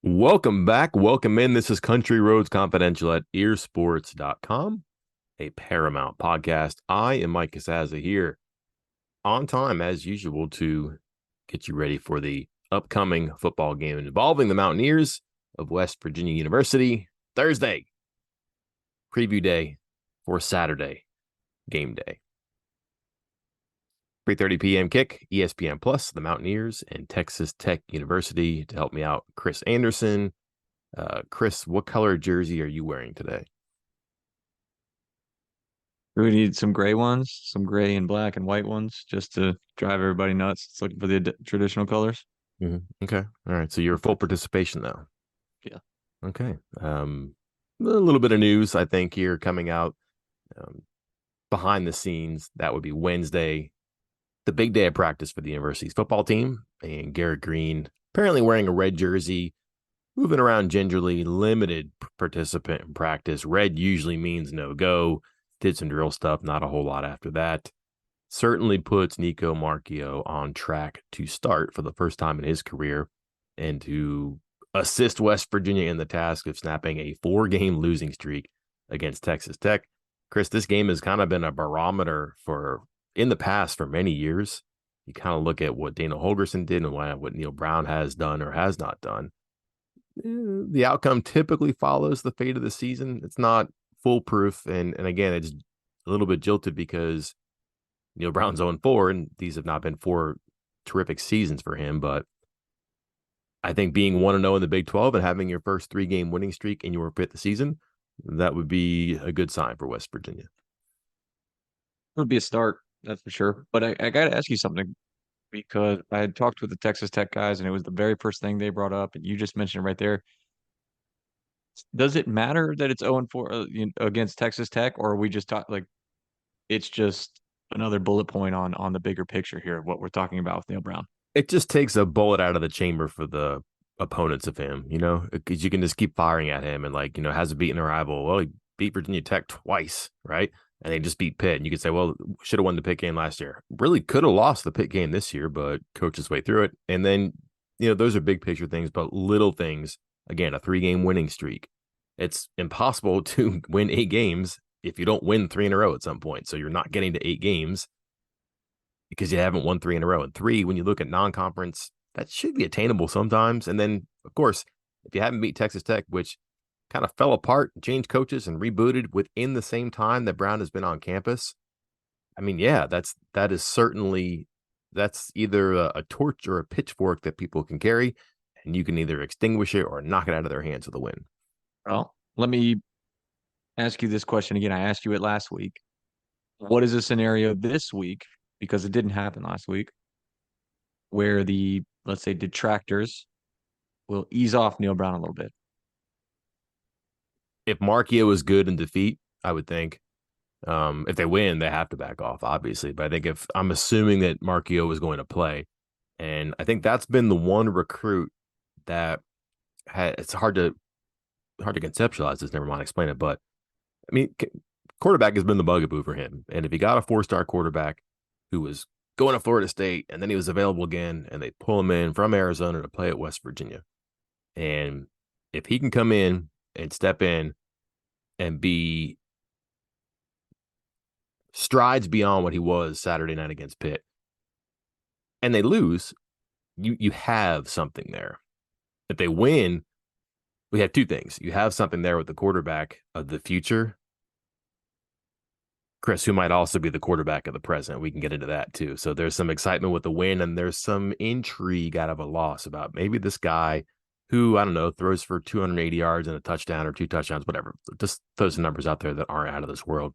Welcome back. Welcome in. This is Country Roads Confidential at earsports.com, a Paramount podcast. I am Mike Casazza here on time, as usual, to get you ready for the upcoming football game involving the Mountaineers of West Virginia University. Thursday, preview day for Saturday, game day. 3:30 p.m. kick, ESPN Plus, the Mountaineers, and Texas Tech University. To help me out, Chris Anderson. Chris, what color jersey are you wearing today? We need some gray ones, some gray and black and white ones, just to drive everybody nuts. It's looking for the traditional colors. Okay. All right. So you're full participation though. Yeah. Okay. A little bit of news, I think, here coming out um, behind the scenes. That would be Wednesday, the big day of practice for the university's football team. And Garrett Green apparently wearing a red jersey, moving around gingerly, limited participant in practice. Red usually means no go. Did some drill stuff, not a whole lot after that. Certainly puts Nico Marchio on track to start for the first time in his career and to assist West Virginia in the task of snapping a 4-game losing streak against Texas Tech. Chris, this game has kind of been a barometer for in the past for many years. You kind of look at what Dana Holgerson did and what Neal Brown has done or has not done. The outcome typically follows the fate of the season. It's not foolproof. And again, it's a little bit jilted because Neal Brown's 0-4, and these have not been 4 terrific seasons for him. But I think being 1-0 in the Big 12 and having your first 3-game winning streak in your 5th season, that would be a good sign for West Virginia. It would be a start, that's for sure. But I got to ask you something because I had talked with the Texas Tech guys, and it was the very first thing they brought up, and you just mentioned it right there. Does it matter that it's 0-4 against Texas Tech, or are we just talk like it's just another bullet point on the bigger picture here of what we're talking about with Neal Brown? It just takes a bullet out of the chamber for the opponents of him, because you can just keep firing at him and, has a beaten a rival. Well, he beat Virginia Tech twice, right? And they just beat Pitt. And you could say, well, should have won the Pitt game last year. Really could have lost the Pitt game this year, but coached his way through it. And then, those are big picture things, but little things. Again, a 3-game winning streak. It's impossible to win 8 games if you don't win 3 in a row at some point. So you're not getting to 8 games because you haven't won 3 in a row. And 3, when you look at non-conference, that should be attainable sometimes. And then, of course, if you haven't beat Texas Tech, which kind of fell apart, changed coaches, and rebooted within the same time that Brown has been on campus, I mean, yeah, that is certainly that's either a torch or a pitchfork that people can carry, and you can either extinguish it or knock it out of their hands with a win. Well, let me ask you this question again. I asked you it last week. What is a scenario this week, because it didn't happen last week, where the, let's say, detractors will ease off Neal Brown a little bit? If Marchio is good in defeat, I would think if they win, they have to back off, obviously. But I think if I'm assuming that Marchio is going to play, and I think that's been the one recruit that it's hard to conceptualize this. Never mind, explain it. But I mean, quarterback has been the bugaboo for him. And if he got a 4-star quarterback who was going to Florida State and then he was available again, and they pull him in from Arizona to play at West Virginia, and if he can come in and step in and be strides beyond what he was Saturday night against Pitt, and they lose, you have something there. If they win, we have 2 things. You have something there with the quarterback of the future, Chris, who might also be the quarterback of the present. We can get into that too. So there's some excitement with the win, and there's some intrigue out of a loss about maybe this guy who, I don't know, throws for 280 yards and a touchdown or 2 touchdowns, whatever. Just throw some numbers out there that aren't out of this world.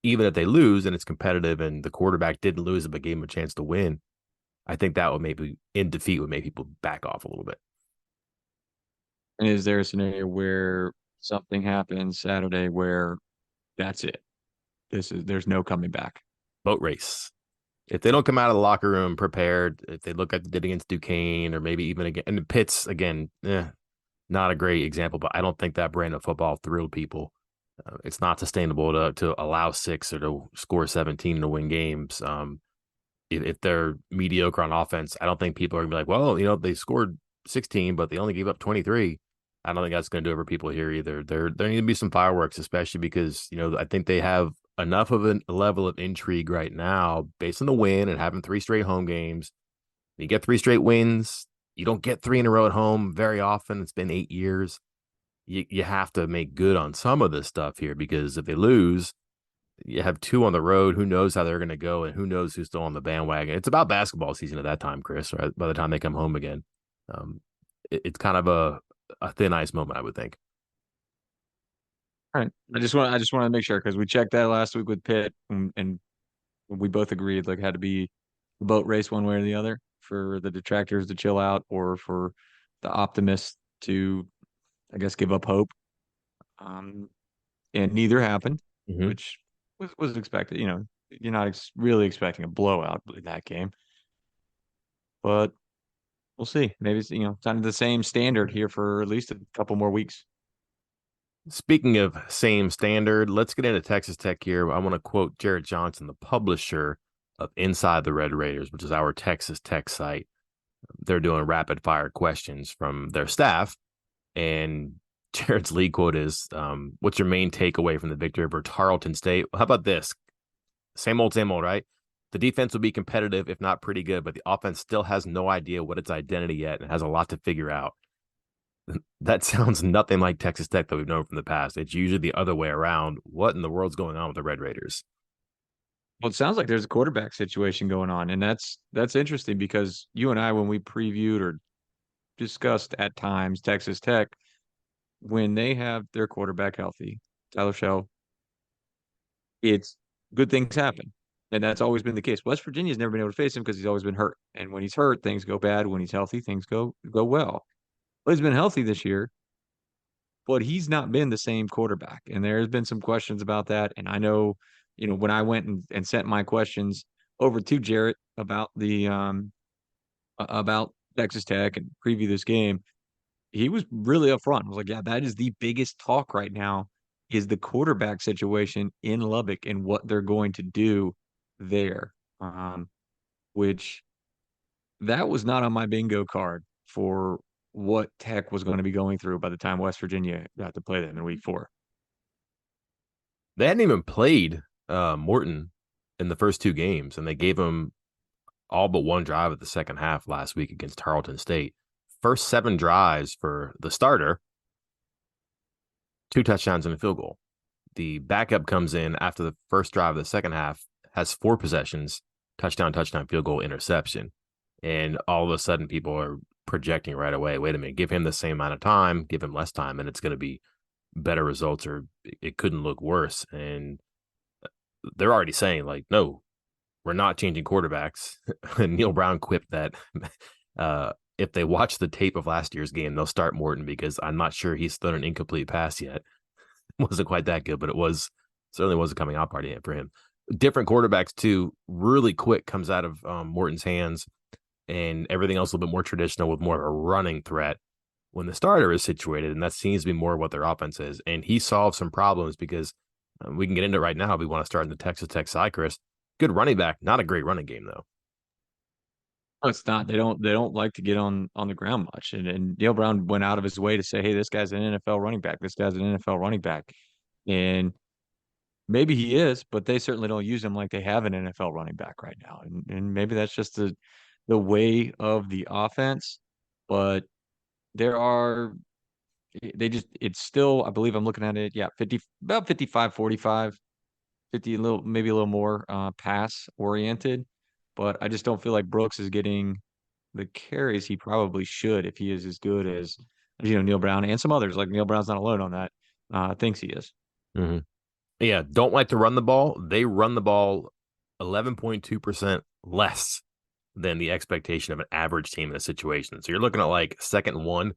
Even if they lose and it's competitive and the quarterback didn't lose but gave him a chance to win, I think that would maybe in defeat would make people back off a little bit. And is there a scenario where something happens Saturday where that's it? There's no coming back. Boat race. If they don't come out of the locker room prepared, if they look like they did against Duquesne or maybe even again, and Pitt's again, not a great example, but I don't think that brand of football thrilled people. It's not sustainable to allow 6 or to score 17 to win games. If they're mediocre on offense, I don't think people are gonna be like, well, they scored 16, but they only gave up 23. I don't think that's going to do it for people here either. There need to be some fireworks, especially because I think they have enough of a level of intrigue right now based on the win and having 3 straight home games. You get 3 straight wins. You don't get 3 in a row at home very often. It's been 8 years. You have to make good on some of this stuff here because if they lose, you have 2 on the road. Who knows how they're going to go, and who knows who's still on the bandwagon? It's about basketball season at that time, Chris. Right? By the time they come home again, um, it's kind of a thin ice moment, I would think. All right. I just want to make sure because we checked that last week with Pitt and we both agreed like it had to be a boat race one way or the other for the detractors to chill out or for the optimists to, I guess, give up hope. Um, and neither happened, Mm-hmm. which was expected. You're not really expecting a blowout in that game, but we'll see. Maybe it's kind of the same standard here for at least a couple more weeks. Speaking of same standard, let's get into Texas Tech here. I want to quote Jarrett Johnson, the publisher of Inside the Red Raiders, which is our Texas Tech site. They're doing rapid fire questions from their staff. And Jarrett's lead quote is, what's your main takeaway from the victory over Tarleton State? How about this? Same old, right? The defense will be competitive, if not pretty good, but the offense still has no idea what its identity yet and has a lot to figure out. That sounds nothing like Texas Tech that we've known from the past. It's usually the other way around. What in the world's going on with the Red Raiders? Well, it sounds like there's a quarterback situation going on, and that's interesting because you and I, when we previewed or discussed at times Texas Tech, when they have their quarterback healthy, Tyler Shell, it's good things happen. And that's always been the case. West Virginia's never been able to face him because he's always been hurt. And when he's hurt, things go bad. When he's healthy, things go well. But he's been healthy this year, but he's not been the same quarterback. And there's been some questions about that. And I know, when I went and sent my questions over to Jarrett about the about Texas Tech and preview this game, he was really upfront. I was like, yeah, that is the biggest talk right now is the quarterback situation in Lubbock and what they're going to do there. Which that was not on my bingo card for what Tech was going to be going through by the time West Virginia got to play them in week 4. They hadn't even played Morton in the first 2 games, and they gave him all but one drive at the second half last week against Tarleton State. First 7 drives for the starter, 2 touchdowns and a field goal. The backup comes in after the first drive of the second half, has 4 possessions, touchdown, field goal, interception. And all of a sudden, people are projecting right away, wait a minute, give him the same amount of time, give him less time, and it's going to be better results, or it couldn't look worse. And they're already saying, like, no, we're not changing quarterbacks. And Neal Brown quipped that if they watch the tape of last year's game, they'll start Morton because I'm not sure he's thrown an incomplete pass yet. Wasn't quite that good, but it was certainly was a coming out party for him. Different quarterbacks too, really quick comes out of Morton's hands, and everything else a little bit more traditional with more of a running threat when the starter is situated, and that seems to be more what their offense is. And he solved some problems because we can get into it right now if we want to start in the Texas Tech side, Chris. Good running back, not a great running game though. No, it's not. They don't like to get on the ground much. And Neal Brown went out of his way to say, hey, this guy's an NFL running back. This guy's an NFL running back. And maybe he is, but they certainly don't use him like they have an NFL running back right now. And maybe that's just the way of the offense. But there are it's still, I believe I'm looking at it, yeah, 50 about 55, 45, 50 a little maybe a little more pass oriented. But I just don't feel like Brooks is getting the carries he probably should if he is as good as Neal Brown and some others. Like Neal Brown's not alone on that. Thinks he is. Mm-hmm. Yeah, don't like to run the ball. They run the ball 11.2% less than the expectation of an average team in a situation. So you're looking at like 2nd and 1.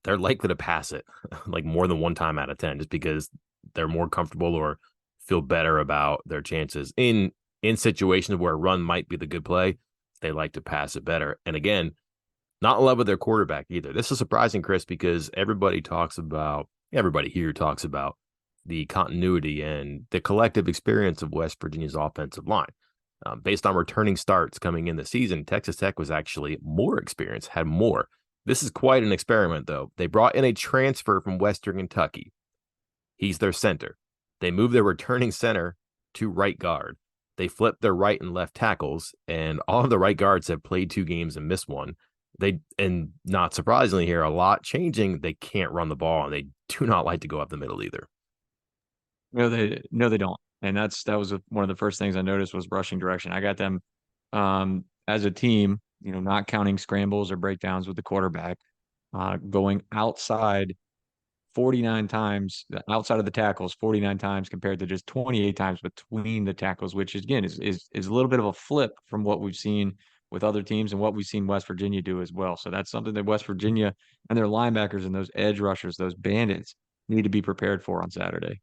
They're likely to pass it like more than 1 time out of 10 just because they're more comfortable or feel better about their chances. In situations where a run might be the good play, they like to pass it better. And again, not in love with their quarterback either. This is surprising, Chris, because everybody here talks about the continuity and the collective experience of West Virginia's offensive line. Based on returning starts coming in the season, Texas Tech was actually more experienced, had more. This is quite an experiment, though. They brought in a transfer from Western Kentucky. He's their center. They moved their returning center to right guard. They flipped their right and left tackles, and all of the right guards have played 2 games and missed one. And not surprisingly here, a lot changing. They can't run the ball, and they do not like to go up the middle either. No, they don't. And that was one of the first things I noticed was rushing direction. I got them as a team, not counting scrambles or breakdowns with the quarterback, going outside 49 times, outside of the tackles 49 times compared to just 28 times between the tackles, which again is a little bit of a flip from what we've seen with other teams and what we've seen West Virginia do as well. So that's something that West Virginia and their linebackers and those edge rushers, those bandits, need to be prepared for on Saturday.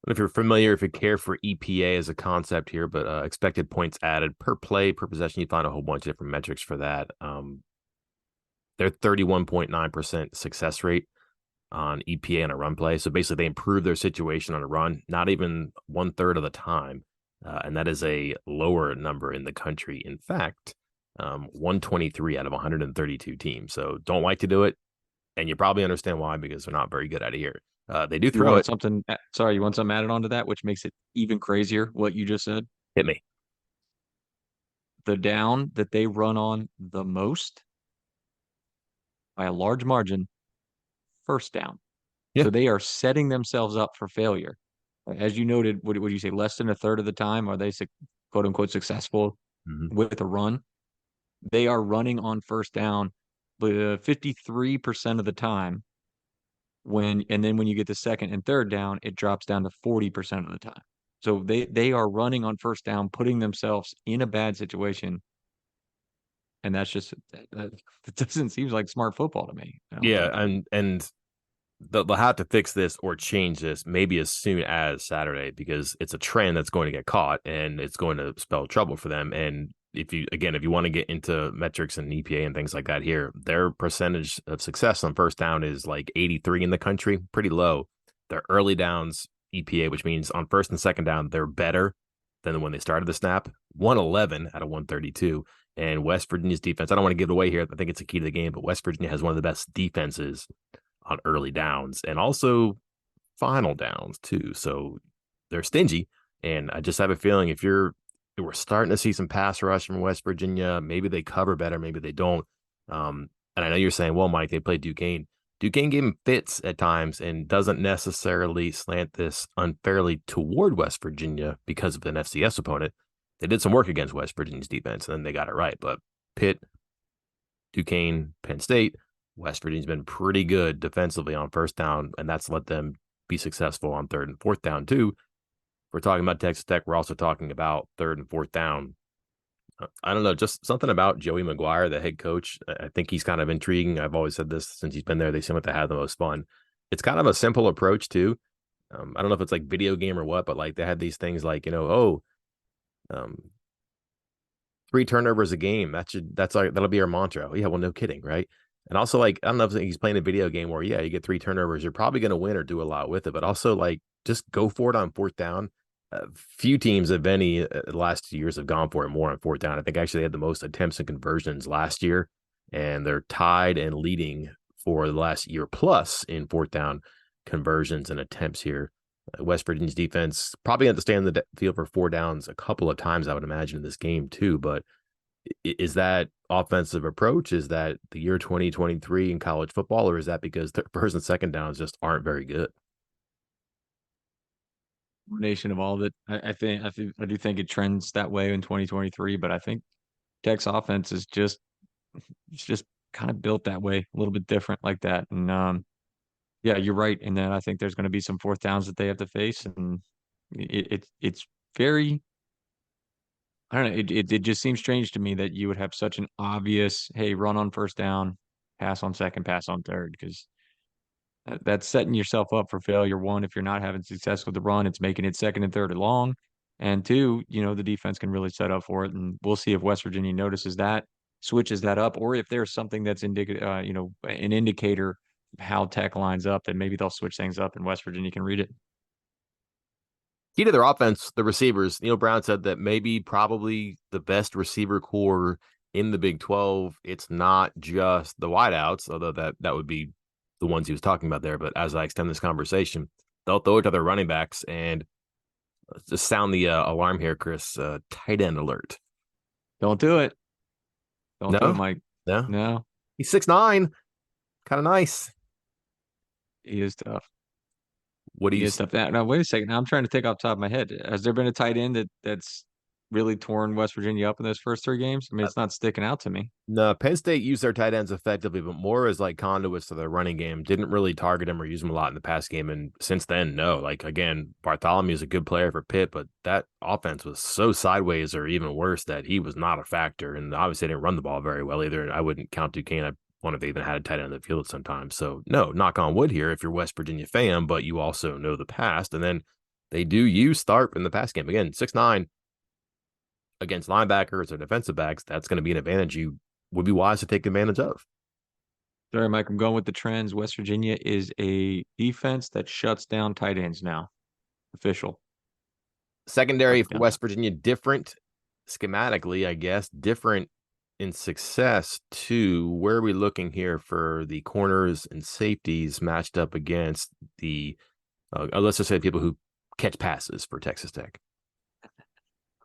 If you're familiar, if you care for EPA as a concept here, but expected points added per play, per possession, you find a whole bunch of different metrics for that. They're 31.9% success rate on EPA on a run play. So basically, they improve their situation on a run, not even 1/3 of the time. And that is a lower number in the country. In fact, 123 out of 132 teams. So don't like to do it. And you probably understand why, because they're not very good at it here. They do You throw want it. something, sorry, you want something added on to that, which makes it even crazier, what you just said? Hit me. The down that they run on the most by a large margin, first down. Yeah. So they are setting themselves up for failure. As you noted, what would you say, less than a third of the time are they quote unquote successful Mm-hmm. with a run? They are running on first down 53% of the time. And then when you get the second and third down, it drops down to 40% of the time. So they are running on first down, putting themselves in a bad situation. And that's just that doesn't seem like smart football to me. I don't Yeah. think. And they'll have to fix this or change this maybe as soon as Saturday, because it's a trend that's going to get caught and it's going to spell trouble for them. And if you want to get into metrics and EPA and things like that here, their percentage of success on first down is like 83 in the country, pretty low. Their early downs EPA, which means on first and second down, they're better than when they started the snap, 111 out of 132. And West Virginia's defense, I don't want to give it away here. I think it's a key to the game, but West Virginia has one of the best defenses on early downs and also final downs too. So they're stingy. And I just have a feeling we're starting to see some pass rush from West Virginia. Maybe they cover better, maybe they don't. And I know you're saying, well, Mike, they played Duquesne. Duquesne gave him fits at times and doesn't necessarily slant this unfairly toward West Virginia because of an FCS opponent. They did some work against West Virginia's defense and then they got it right. But Pitt, Duquesne, Penn State, West Virginia's been pretty good defensively on first down, and that's let them be successful on third and fourth down too. If we're talking about Texas Tech, we're also talking about third and fourth down. I don't know, just something about Joey McGuire, the head coach. I think he's kind of intriguing. I've always said this since he's been there. They seem like they have the most fun. It's kind of a simple approach too. I don't know if it's like video game or what, but like they had these things like, um, 3 turnovers a game. That'll be our mantra. Oh, yeah, well, no kidding, right? And also, like, I don't know if he's playing a video game where, yeah, you get 3 turnovers, you're probably going to win or do a lot with it, but also, like, just go for it on fourth down. Few teams, if any, the last 2 years have gone for it more on fourth down. I think actually they had the most attempts and conversions last year, and they're tied and leading for the last year plus in fourth down conversions and attempts here. West Virginia's defense probably had to stay on the field for 4 downs a couple of times, I would imagine, in this game too. But is that offensive approach? Is that the year 2023 in college football, or is that because their first and second downs just aren't very good? Combination of all of it. I do think it trends that way in 2023, but I think Tech's offense is just it's just kind of built that way, a little bit different like that. And yeah, you're right. And then I think there's going to be some fourth downs that they have to face, and it's very I don't know. It just seems strange to me that you would have such an obvious, hey, run on first down, pass on second, pass on third, because that's setting yourself up for failure. One, if you're not having success with the run, it's making it second and third and long. And two, the defense can really set up for it. And we'll see if West Virginia notices that, switches that up, or if there's something that's an indicator of how Tech lines up, that maybe they'll switch things up and West Virginia can read it. Key to their offense, the receivers. Neal Brown said that maybe probably the best receiver core in the Big 12, it's not just the wideouts, although that would be the ones he was talking about there. But as I extend this conversation, they'll throw it to their running backs and just sound the alarm here, Chris. Tight end alert. Don't do it. Don't do it, No, Mike. no, No, he's 6'9", kind of nice. he is tough. What do He you? is tough. Now, wait a second. Now I'm trying to think off the top of my head. Has there been a tight end that's really torn West Virginia up in those first three games? I mean, it's not sticking out to me. No, Penn State used their tight ends effectively, but more as like conduits to their running game. Didn't really target him or use him a lot in the pass game. And since then, no. Like again, Bartholomew is a good player for Pitt, but that offense was so sideways or even worse that he was not a factor. And obviously, they didn't run the ball very well either. I wouldn't count Duquesne. I wonder if they even had a tight end on the field sometimes. So no, knock on wood here if you're West Virginia fan, but you also know the past. And then they do use Tharp in the pass game again, 6'9" against linebackers or defensive backs. That's going to be an advantage you would be wise to take advantage of. Sorry, Mike. I'm going with the trends. West Virginia is a defense that shuts down tight ends now. Official. Secondary Shuts for down. West Virginia, different schematically, I guess, different in success too. Where are we looking here for the corners and safeties matched up against the, let's just say people who catch passes for Texas Tech?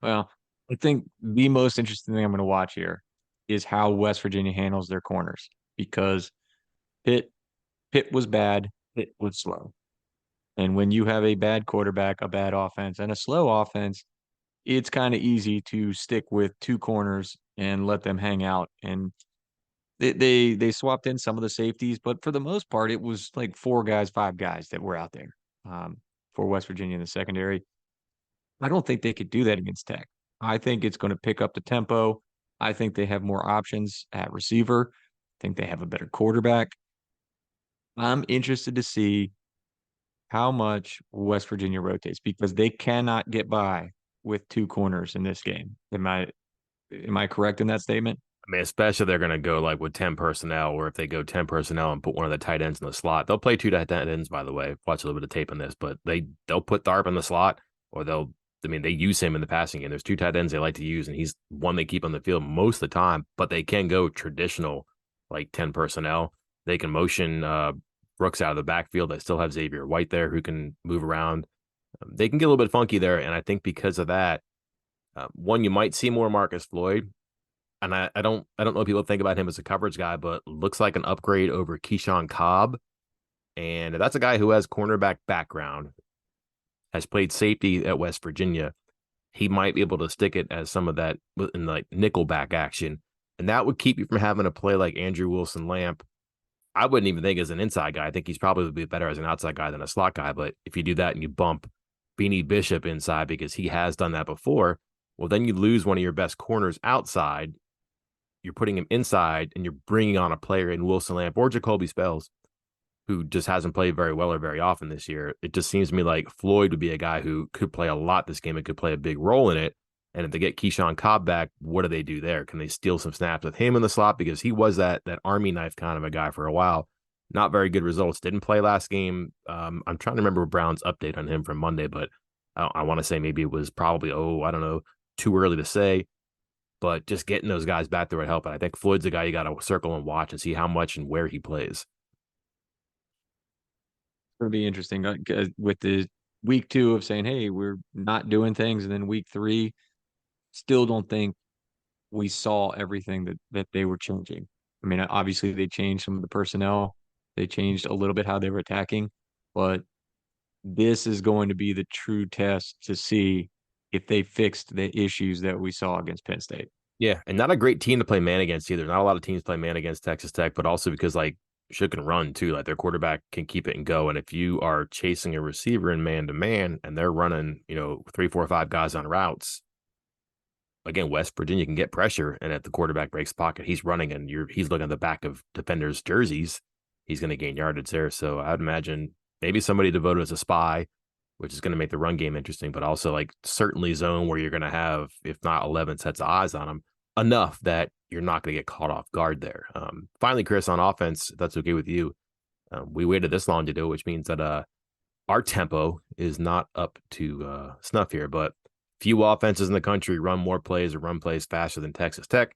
Well, I think the most interesting thing I'm going to watch here is how West Virginia handles their corners because Pitt Pitt was bad, Pitt was slow. And when you have a bad quarterback, a bad offense, and a slow offense, it's kind of easy to stick with two corners and let them hang out. And they swapped in some of the safeties, but for the most part, it was like four guys, five guys that were out there um, for West Virginia in the secondary. I don't think they could do that against Tech. I think it's going to pick up the tempo. I think they have more options at receiver. I think they have a better quarterback. I'm interested to see how much West Virginia rotates because they cannot get by with two corners in this game. Am I correct in that statement? I mean, especially if they're going to go like with 10 personnel, or if they go 10 personnel and put one of the tight ends in the slot. They'll play two tight ends, by the way. Watch a little bit of tape on this, but they'll put Tharp in the slot, or they use him in the passing game. There's two tight ends they like to use, and he's one they keep on the field most of the time, but they can go traditional, like 10 personnel. They can motion Brooks out of the backfield. They still have Xavier White there who can move around. They can get a little bit funky there, and I think because of that, one, you might see more Marcus Floyd, and I don't know if people think about him as a coverage guy, but looks like an upgrade over Keyshawn Cobb. And that's a guy who has cornerback background, has played safety at West Virginia. He might be able to stick it as some of that in like nickelback action. And that would keep you from having to play like Andrew Wilson Lamp. I wouldn't even think as an inside guy. I think he's probably would be better as an outside guy than a slot guy. But if you do that and you bump Beanie Bishop inside because he has done that before, well, then you lose one of your best corners outside. You're putting him inside and you're bringing on a player in Wilson Lamp or Jacoby Spells, who just hasn't played very well or very often this year. It just seems to me like Floyd would be a guy who could play a lot this game and could play a big role in it. And if they get Keyshawn Cobb back, what do they do there? Can they steal some snaps with him in the slot? Because he was that Army knife kind of a guy for a while. Not very good results. Didn't play last game. I'm trying to remember Brown's update on him from Monday, but I want to say maybe it was probably, I don't know, too early to say. But just getting those guys back there would help. And I think Floyd's the guy you got to circle and watch and see how much and where he plays. It'll be interesting with the week two of saying, hey, we're not doing things. And then week three, still don't think we saw everything that they were changing. I mean, obviously they changed some of the personnel. They changed a little bit how they were attacking, but this is going to be the true test to see if they fixed the issues that we saw against Penn State. Yeah, and not a great team to play man against either. Not a lot of teams play man against Texas Tech, but also because like Shook can run too. Like their quarterback can keep it and go. And if you are chasing a receiver in man to man and they're running, 3, 4, 5 guys on routes, again, West Virginia can get pressure. And if the quarterback breaks pocket, he's running and he's looking at the back of defenders' jerseys, he's going to gain yardage there. So I'd imagine maybe somebody devoted as a spy, which is going to make the run game interesting, but also like certainly zone where you're going to have, if not 11 sets of eyes on them, enough that you're not going to get caught off guard there. Finally, Chris, on offense, if that's okay with you, we waited this long to do it, which means that our tempo is not up to snuff here, but few offenses in the country run more plays or run plays faster than Texas Tech.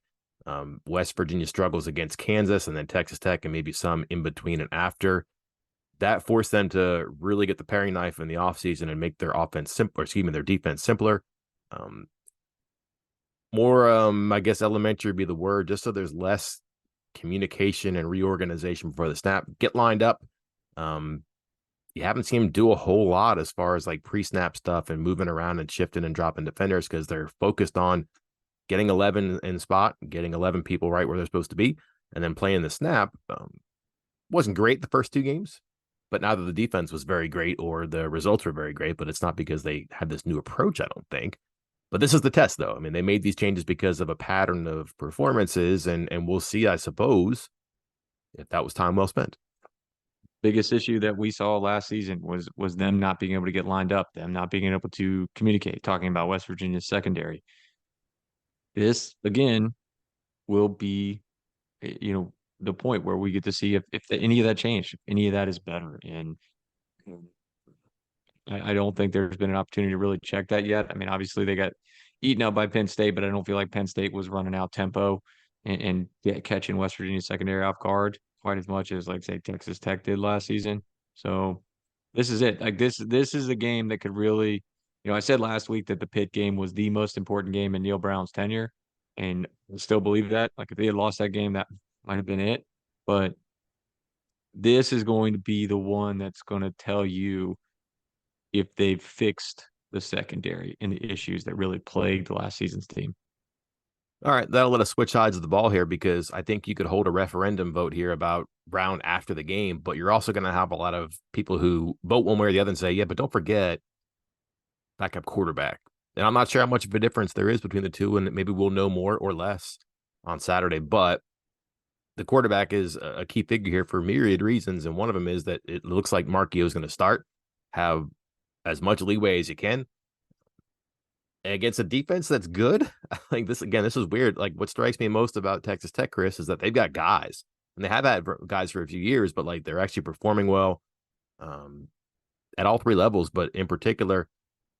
West Virginia struggles against Kansas, and then Texas Tech, and maybe some in between and after. That forced them to really get the paring knife in the offseason and make their offense simpler, excuse me, their defense simpler. Um, More, I guess, elementary would be the word, just so there's less communication and reorganization before the snap. Get lined up. Um, you haven't seen him do a whole lot as far as like pre-snap stuff and moving around and shifting and dropping defenders because they're focused on getting 11 in spot, getting 11 people right where they're supposed to be, and then playing the snap. Wasn't great the first two games, but now that the defense was very great or the results were very great, but it's not because they had this new approach, I don't think. But this is the test, though. I mean, they made these changes because of a pattern of performances, and we'll see, I suppose, if that was time well spent. Biggest issue that we saw last season was them not being able to get lined up, them not being able to communicate, talking about West Virginia's secondary. This again will be the point where we get to see if any of that changed, if any of that is better. And I don't think there's been an opportunity to really check that yet. I mean, obviously they got eaten out by Penn State, but I don't feel like Penn State was running out tempo and catching West Virginia secondary off guard quite as much as like say Texas Tech did last season. So this is it. Like this is a game that could really, I said last week that the Pitt game was the most important game in Neal Brown's tenure, and I still believe that. Like if they had lost that game, that might have been it. But this is going to be the one that's going to tell you if they've fixed the secondary and the issues that really plagued last season's team. All right, that'll let us switch sides of the ball here because I think you could hold a referendum vote here about Brown after the game, but you're also going to have a lot of people who vote one way or the other and say, yeah, but don't forget backup quarterback. And I'm not sure how much of a difference there is between the two, and maybe we'll know more or less on Saturday. But the quarterback is a key figure here for myriad reasons, and one of them is that it looks like Markio is going to start, have as much leeway as you can against a defense that's good. Like this again, this is weird. Like what strikes me most about Texas Tech, Chris, is that they've got guys, and they have had guys for a few years, but like they're actually performing well at all three levels. But in particular,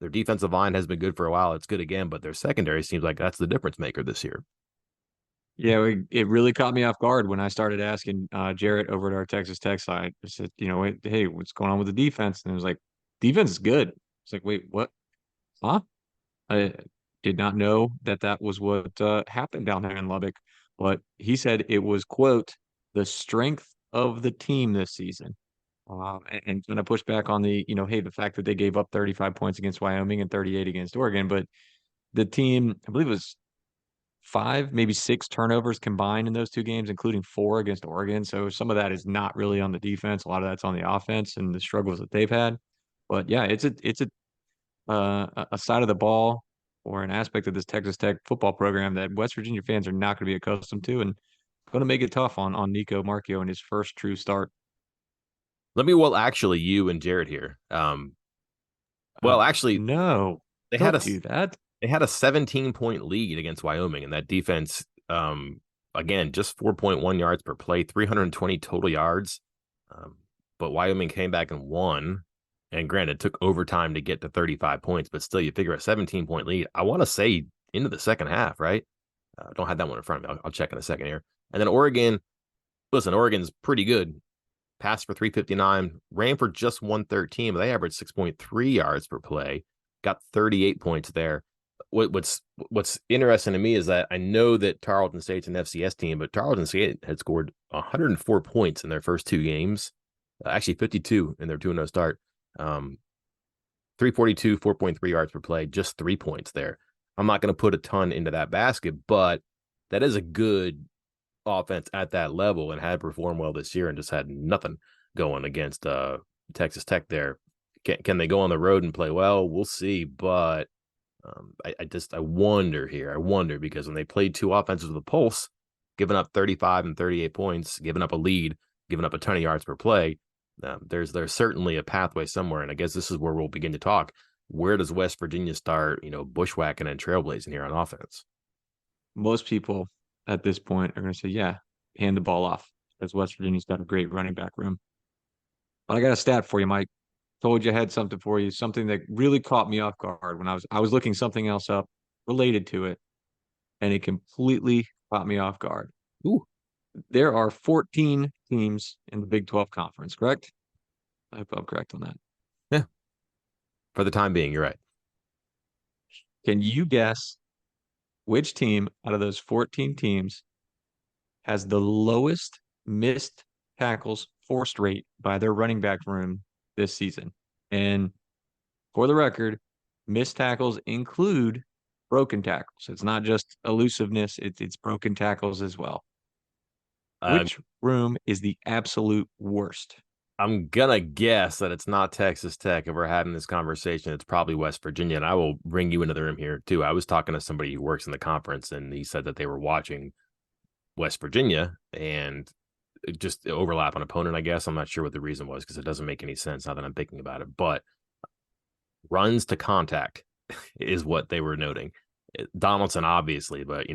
their defensive line has been good for a while. It's good again, but their secondary seems like that's the difference maker this year. Yeah, it really caught me off guard when I started asking Jarrett over at our Texas Tech side. I said, hey, what's going on with the defense? And it was like, defense is good. It's like, wait, what? Huh? I did not know that was what happened down there in Lubbock. But he said it was, quote, the strength of the team this season. And when I push back on hey, the fact that they gave up 35 points against Wyoming and 38 against Oregon, but the team, I believe it was 5, maybe 6 turnovers combined in those two games, including 4 against Oregon. So some of that is not really on the defense. A lot of that's on the offense and the struggles that they've had. But yeah, it's a side of the ball or an aspect of this Texas Tech football program that West Virginia fans are not going to be accustomed to, and going to make it tough on Nico Markio in his first true start. Actually, you and Jared here. Actually, No, they had don't a do that. they had a 17-point lead against Wyoming, and that defense, again, just 4.1 yards per play, 320 total yards. But Wyoming came back and won. And granted, it took overtime to get to 35 points, but still, you figure a 17-point lead. I want to say into the second half, right? Don't have that one in front of me. I'll check in a second here. And then Oregon, listen, Oregon's pretty good. Passed for 359, ran for just 113, but they averaged 6.3 yards per play, got 38 points there. What's interesting to me is that I know that Tarleton State's an FCS team, but Tarleton State had scored 104 points in their first two games, actually 52 in their 2-0 start. 342, 4.3 yards per play, just 3 points there. I'm not going to put a ton into that basket, but that is a good offense at that level and had performed well this year and just had nothing going against Texas Tech there. Can they go on the road and play well? We'll see, but I wonder here. I wonder because when they played two offenses with a pulse, giving up 35 and 38 points, giving up a lead, giving up a ton of yards per play, there's certainly a pathway somewhere, and I guess this is where we'll begin to talk. Where does West Virginia start, bushwhacking and trailblazing here on offense? Most people at this point are going to say, yeah, hand the ball off, because West Virginia's got a great running back room. But I got a stat for you, Mike. Told you I had something for you, something that really caught me off guard when I was looking something else up related to it, and it completely caught me off guard. Ooh, There are 14 teams in the Big 12 conference, correct? I hope I'm correct on that. yeah. For the time being, you're right. Can you guess which team out of those 14 teams has the lowest missed tackles forced rate by their running back room this season? And for the record, missed tackles include broken tackles. It's not just elusiveness, it's broken tackles as well. Um, Which room is the absolute worst? I'm gonna guess that it's not Texas Tech. If we're having this conversation, it's probably West Virginia. And I will bring you into the room here too. I was talking to somebody who works in the conference, and he said that they were watching West Virginia and just overlap on opponent. I guess I'm not sure what the reason was because it doesn't make any sense now that I'm thinking about it. But runs to contact is what they were noting. Donaldson, obviously, but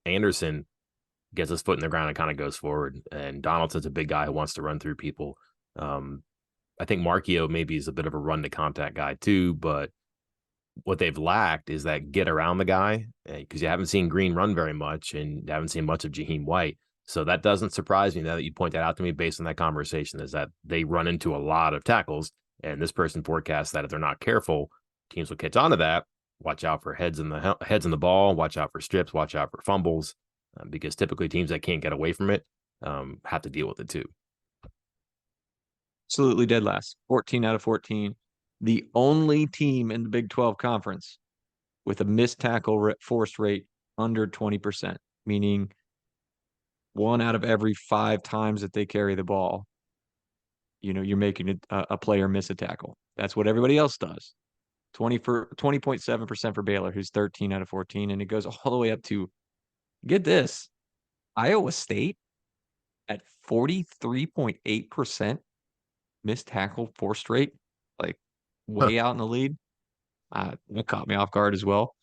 Anderson gets his foot in the ground and kind of goes forward. And Donaldson's a big guy who wants to run through people. Um, I think Marchio maybe is a bit of a run to contact guy too, but what they've lacked is that get around the guy because you haven't seen Green run very much and you haven't seen much of Jaheim White. So that doesn't surprise me now that you point that out to me based on that conversation is that they run into a lot of tackles. And this person forecasts that if they're not careful, teams will catch on to that. Watch out for heads in the ball. Watch out for strips. Watch out for fumbles, because typically teams that can't get away from it have to deal with it too. Absolutely dead last. 14 out of 14. The only team in the Big 12 conference with a missed tackle force rate under 20%, meaning 1 out of every 5 times that they carry the ball, you're making a player miss a tackle. That's what everybody else does. 20.7% for Baylor, who's 13 out of 14, and it goes all the way up to, get this, Iowa State at 43.8% missed tackle forced rate, like Huh. way out in the lead. That caught me off guard as well.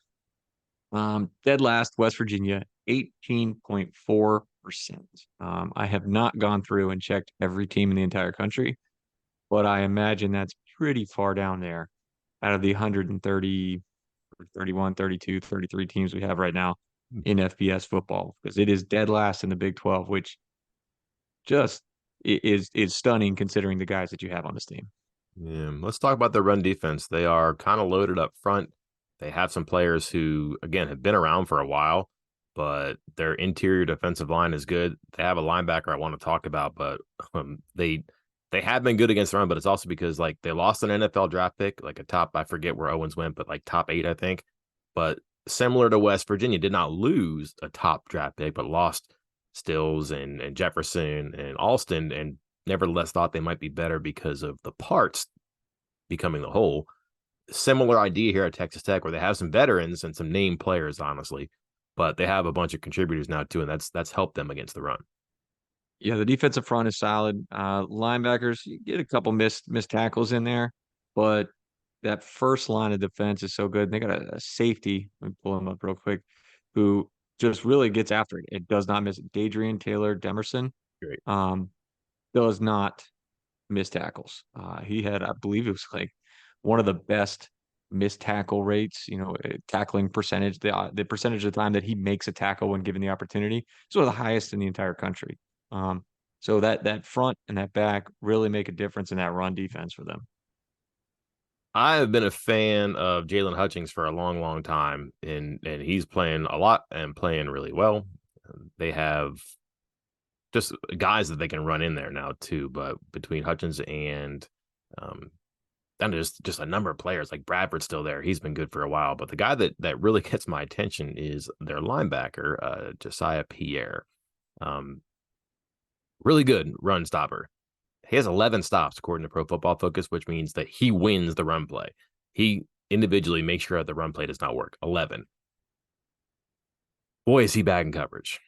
Dead last, West Virginia, 18.4%. I have not gone through and checked every team in the entire country, but I imagine that's pretty far down there out of the 130, 31, 32, 33 teams we have right now in FBS football, because it is dead last in the Big 12, which just is stunning considering the guys that you have on this team. Yeah, let's talk about the run defense. They are kind of loaded up front. They have some players who, again, have been around for a while, but their interior defensive line is good. They have a linebacker I want to talk about, but they have been good against the run, but it's also because like they lost an NFL draft pick, like a top, I forget where Owens went, but like top 8, I think. But similar to West Virginia, did not lose a top draft pick, but lost Stills and Jefferson and Alston, and nevertheless thought they might be better because of the parts becoming the whole. Similar idea here at Texas Tech, where they have some veterans and some named players, honestly, but they have a bunch of contributors now too, and that's helped them against the run. Yeah, the defensive front is solid. Linebackers, you get a couple missed tackles in there, but that first line of defense is so good. And they got a safety. Let me pull him up real quick, who just really gets after it. It does not miss it. Dadrian Taylor Demerson Great. does not miss tackles. He had, I believe it was like one of the best missed tackle rates, tackling percentage, the percentage of the time that he makes a tackle when given the opportunity is one of the highest in the entire country. So that front and that back really make a difference in that run defense for them. I have been a fan of Jalen Hutchings for a long, long time, and he's playing a lot and playing really well. They have just guys that they can run in there now too, but between Hutchins um, and just a number of players like Bradford's still there. He's been good for a while, but the guy that really gets my attention is their linebacker, Josiah Pierre. Um, really good run stopper. He has 11 stops according to Pro Football Focus, which means that he wins the run play. He individually makes sure that the run play does not work. 11. Boy, is he bad in coverage.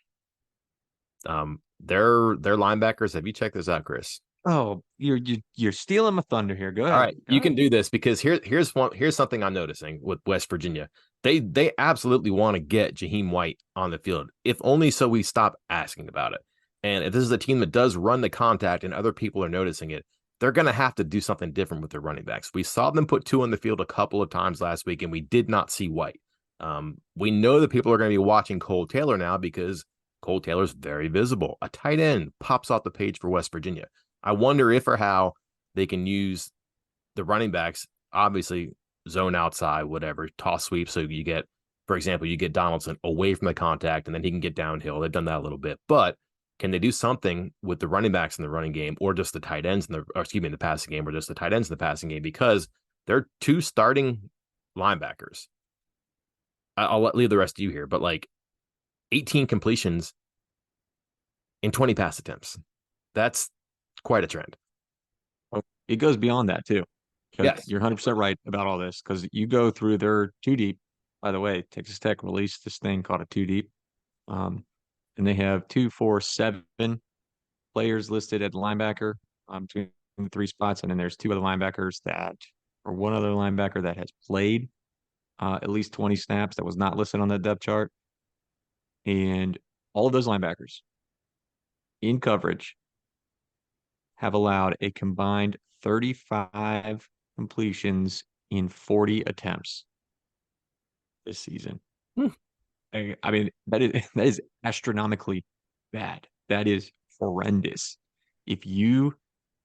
Their linebackers. Have you checked this out, Chris? Oh, you're stealing my thunder here. Go All ahead. right, you can do this because here's something I'm noticing with West Virginia. They absolutely want to get Jaheim White on the field, if only so we stop asking about it. And if this is a team that does run the contact and other people are noticing it, they're going to have to do something different with their running backs. We saw them put 2 on the field a couple of times last week, and we did not see White. We know that people are going to be watching Cole Taylor now because Cole Taylor's very visible. A tight end pops off the page for West Virginia. I wonder if or how they can use the running backs, obviously zone outside, whatever, toss sweep. So you get, for example, you get Donaldson away from the contact and then he can get downhill. They've done that a little bit, but can they do something with the running backs in the running game or just the tight ends in the, or excuse me, in the passing game or just the tight ends in the passing game? Because they're two starting linebackers. I'll leave the rest to you here, but like 18 completions in 20 pass attempts. That's quite a trend. Oh, it goes beyond that too. Because Yes. you're 100% right about all this. Because you go through their two deep. By the way, Texas Tech released this thing called a two deep, and they have 2, 4, 7 players listed at linebacker between the three spots, and then there's two other linebackers that, or one other linebacker that has played at least 20 snaps that was not listed on that depth chart, and all of those linebackers in coverage have allowed a combined 35 completions in 40 attempts this season. Hmm. I mean, that is astronomically bad. That is horrendous. If you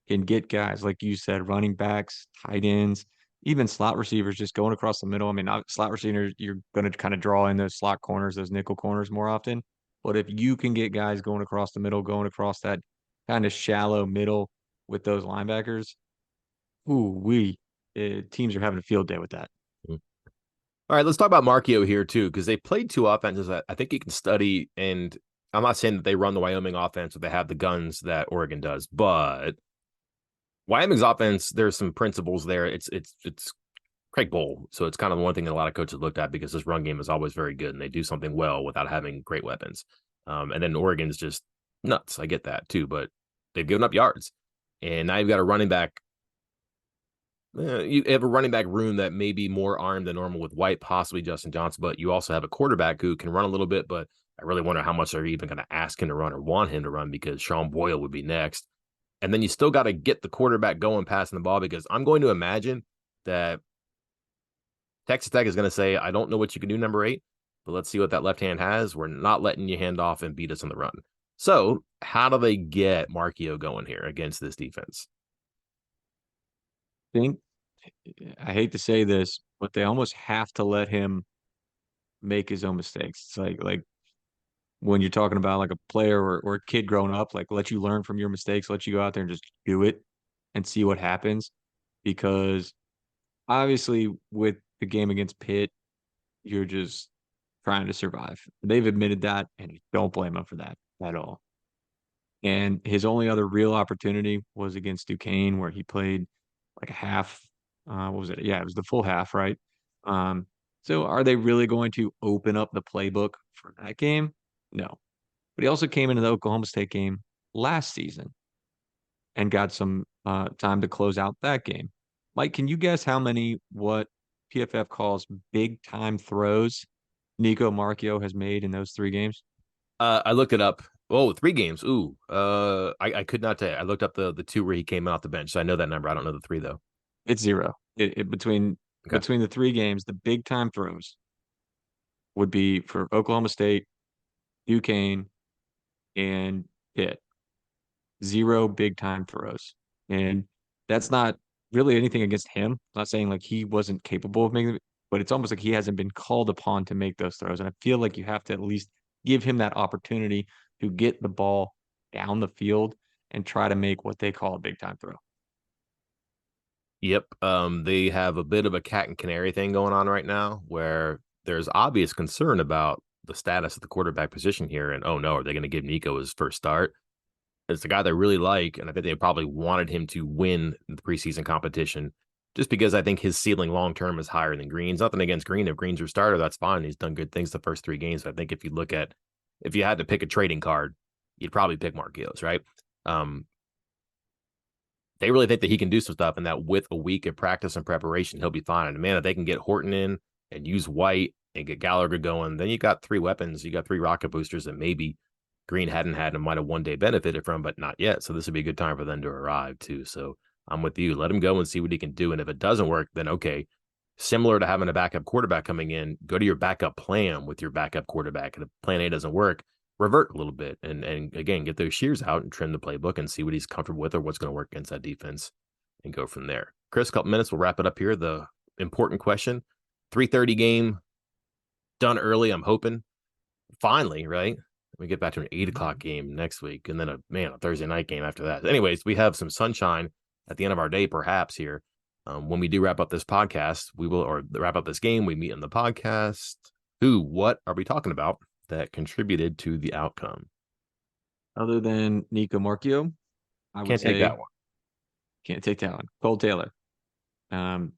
can get guys, like you said, running backs, tight ends, even slot receivers just going across the middle. I mean, slot receivers, you're going to kind of draw in those slot corners, those nickel corners more often. But if you can get guys going across the middle, going across that kind of shallow middle with those linebackers, teams are having a field day with that. All right, let's talk about Markio here too, because they played two offenses that I think you can study. And I'm not saying that they run the Wyoming offense or they have the guns that Oregon does, but Wyoming's offense, there's some principles there. It's Craig Bowl, so it's kind of the one thing that a lot of coaches looked at because this run game is always very good and they do something well without having great weapons. And then Oregon's just nuts. I get that too, but they've given up yards, and now you've got a running back. You have a running back room that may be more armed than normal with White, possibly Justin Johnson, but you also have a quarterback who can run a little bit. But I really wonder how much they're even going to ask him to run or want him to run because Sean Boyle would be next. And then you still got to get the quarterback going passing the ball because I'm going to imagine that Texas Tech is going to say, I don't know what you can do, number 8, but let's see what that left hand has. We're not letting you hand off and beat us on the run. So how do they get Markio going here against this defense? Think I hate to say this, but they almost have to let him make his own mistakes. It's like when you're talking about like a player or a kid growing up, like let you learn from your mistakes, let you go out there and just do it and see what happens. Because obviously with the game against Pitt, you're just trying to survive. They've admitted that, and I don't blame him for that at all. And his only other real opportunity was against Duquesne, where he played like a half. What was it? Yeah, it was the full half, right? Um, so are they really going to open up the playbook for that game? No. But he also came into the Oklahoma State game last season and got some time to close out that game. Mike, can you guess how many what PFF calls big time throws Nico Marchio has made in those 3 games? I looked it up. Oh, 3 games. Ooh. I could not tell you. I looked up the 2 where he came off the bench. So I know that number. I don't know the 3 though. It's 0. Between Okay. the 3 games, the big time throws would be for Oklahoma State, Duquesne, and Pitt. 0 big time throws. And that's not really anything against him. I'm not saying like he wasn't capable of making it, but it's almost like he hasn't been called upon to make those throws. And I feel like you have to at least give him that opportunity to get the ball down the field and try to make what they call a big time throw. Yep. They have a bit of a cat and canary thing going on right now where there's obvious concern about the status of the quarterback position here. And oh no, are they going to give Nico his first start? It's the guy they really like, and I think they probably wanted him to win the preseason competition just because I think his ceiling long term is higher than Green's. Nothing against Green. If Green's your starter, that's fine. He's done good things the first 3 games. But I think if you had to pick a trading card, you'd probably pick Marquillos, right? Um, they really think that he can do some stuff and that with a week of practice and preparation, he'll be fine. And man, if they can get Horton in and use White and get Gallagher going, then you got 3 weapons. You got 3 rocket boosters that maybe Green hadn't had and might have one day benefited from, but not yet. So this would be a good time for them to arrive too. So I'm with you. Let him go and see what he can do. And if it doesn't work, then okay, Similar to having a backup quarterback coming in, go to your backup plan with your backup quarterback. And if plan A doesn't work, revert a little bit and again, get those shears out and trim the playbook and see what he's comfortable with or what's going to work against that defense and go from there. Chris, a couple minutes, we'll wrap it up here. The important question, 3:30 game, done early, I'm hoping. Finally, right? We get back to an 8 o'clock game next week and then a Thursday night game after that. Anyways, we have some sunshine at the end of our day, perhaps here. When we do wrap up this podcast, or wrap up this game, we meet in the podcast. What are we talking about that contributed to the outcome? Other than Nico Marchio, I would Can't take that say one. can't take that one. Cole Taylor. Um,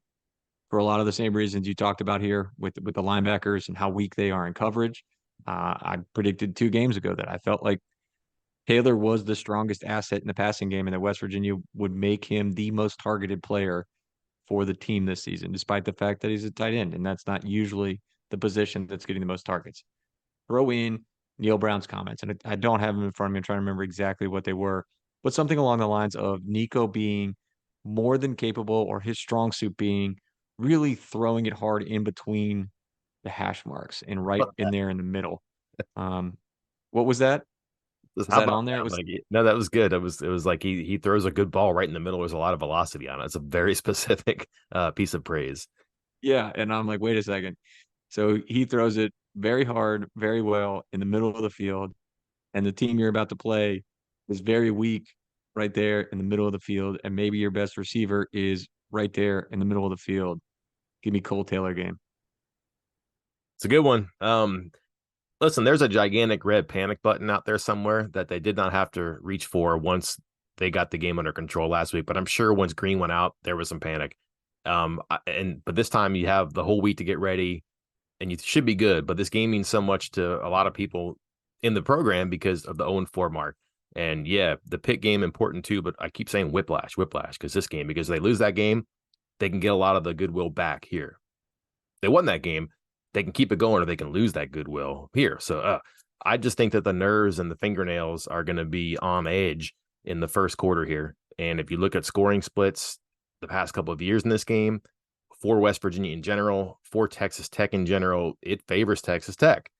for a lot of the same reasons you talked about here with the linebackers and how weak they are in coverage. I predicted 2 games ago that I felt like Taylor was the strongest asset in the passing game, and that West Virginia would make him the most targeted player for the team this season, despite the fact that he's a tight end, and that's not usually the position that's getting the most targets. Throw in Neal Brown's comments, and I don't have them in front of me. I'm trying to remember exactly what they were, but something along the lines of Nico being more than capable, or his strong suit being really throwing it hard in between the hash marks and right in there in the middle. Um, what was that? Was How that about on there? It that? was, Like, no, that was good. It was like he throws a good ball right in the middle. There's a lot of velocity on it. It's a very specific piece of praise. yeah. And I'm like, wait a second. So he throws it very hard, very well in the middle of the field, and the team you're about to play is very weak right there in the middle of the field, and maybe your best receiver is right there in the middle of the field. Give me Cole Taylor game. It's a good one. Listen, there's a gigantic red panic button out there somewhere that they did not have to reach for once they got the game under control last week. But I'm sure once Green went out, there was some panic. But this time you have the whole week to get ready, and you should be good. But this game means so much to a lot of people in the program because of the 0-4 mark. And yeah, the Pitt game important too. But I keep saying whiplash, because this game, because they lose that game, they can get a lot of the goodwill back here. They won that game, they can keep it going or they can lose that goodwill here. So I just think that the nerves and the fingernails are going to be on edge in the first quarter here. And if you look at scoring splits the past couple of years in this game, for West Virginia in general, for Texas Tech in general, it favors Texas Tech.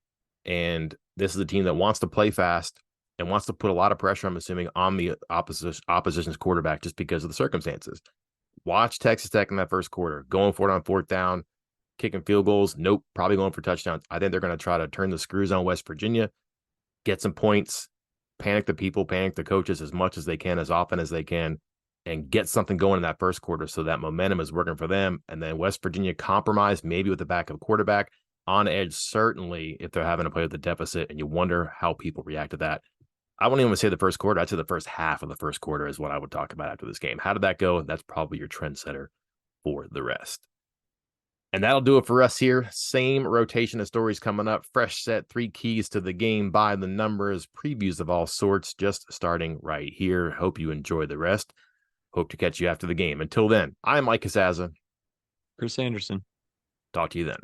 And this is a team that wants to play fast and wants to put a lot of pressure, I'm assuming, on the opposition's quarterback just because of the circumstances. Watch Texas Tech in that first quarter, going for it on fourth down, kicking field goals. Nope, probably going for touchdowns. I think they're going to try to turn the screws on West Virginia, get some points, panic the people, panic the coaches as much as they can, as often as they can, and get something going in that first quarter so that momentum is working for them. And then West Virginia compromise, maybe with the backup quarterback, on edge, certainly if they're having to play with the deficit, and you wonder how people react to that. I wouldn't even say the first quarter. I'd say the first half of the first quarter is what I would talk about after this game. How did that go? That's probably your trendsetter for the rest. And that'll do it for us here. Same rotation of stories coming up. Fresh set, 3 keys to the game by the numbers, previews of all sorts, just starting right here. Hope you enjoy the rest. Hope to catch you after the game. Until then, I'm Mike Casazza. Chris Anderson. Talk to you then.